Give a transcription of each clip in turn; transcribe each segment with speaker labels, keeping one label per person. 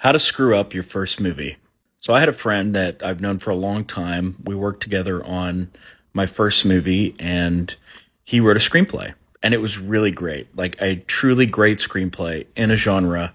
Speaker 1: How to screw up your first movie. So I had a friend that I've known for a long time. We worked together on my first movie and he wrote a screenplay and it was really great. Like a truly great screenplay in a genre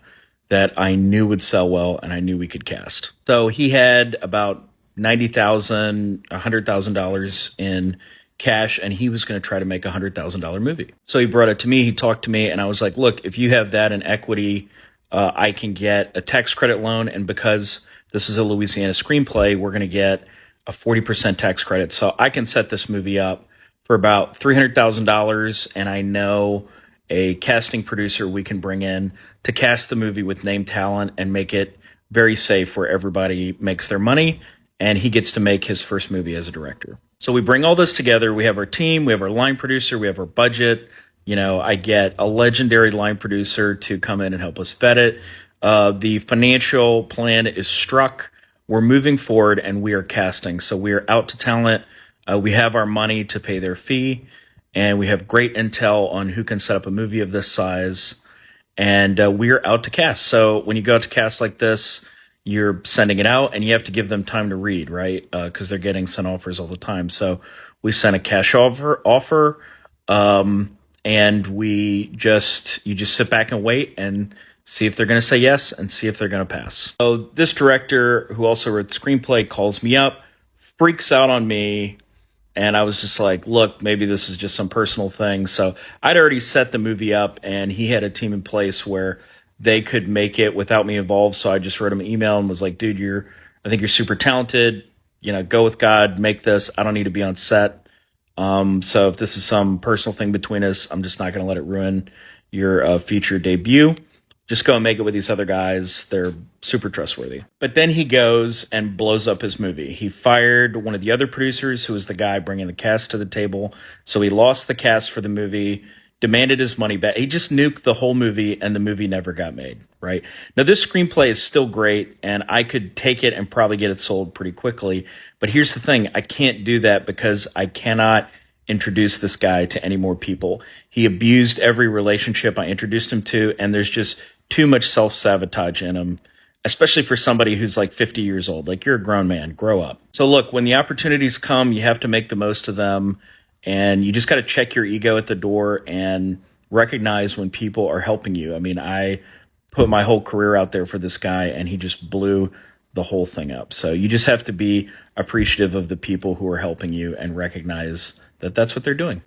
Speaker 1: that I knew would sell well and I knew we could cast. So he had about $90,000, $100,000 in cash and he was going to try to make $100,000 movie. So he brought it to me. He talked to me and I was like, look, if you have that in equity, I can get a tax credit loan. And because this is a Louisiana screenplay, we're going to get a 40% tax credit. So I can set this movie up for about $300,000. And I know a casting producer we can bring in to cast the movie with name talent and make it very safe where everybody makes their money and he gets to make his first movie as a director. So we bring all this together. We have our team, we have our line producer, we have our budget. You know, I get a legendary line producer to come in and help us vet it. The financial plan is struck. We're moving forward and we are casting. So we are out to talent. We have our money to pay their fee and we have great intel on who can set up a movie of this size. And we are out to cast. So when you go out to cast like this, you're sending it out and you have to give them time to read, right? Because they're getting sent offers all the time. So we sent a cash offer. And you just sit back and wait and see if they're going to say yes and see if they're going to pass. So this director who also wrote the screenplay calls me up, freaks out on me. And I was just like, look, maybe this is just some personal thing. So I'd already set the movie up and he had a team in place where they could make it without me involved. So I just wrote him an email and was like, dude, I think you're super talented. You know, go with God, make this. I don't need to be on set. So if this is some personal thing between us, I'm just not going to let it ruin your future debut. Just go and make it with these other guys. They're super trustworthy. But then he goes and blows up his movie. He fired one of the other producers who was the guy bringing the cast to the table. So he lost the cast for the movie, demanded his money back. He just nuked the whole movie and the movie never got made, right? Now this screenplay is still great and I could take it and probably get it sold pretty quickly. But here's the thing. I can't do that because I cannot introduce this guy to any more people. He abused every relationship I introduced him to, and there's just too much self-sabotage in him, especially for somebody who's like 50 years old. Like, you're a grown man, grow up. So look, when the opportunities come, you have to make the most of them, and you just got to check your ego at the door and recognize when people are helping you. I mean, I put my whole career out there for this guy, and he just blew the whole thing up. So you just have to be appreciative of the people who are helping you and recognize that that's what they're doing.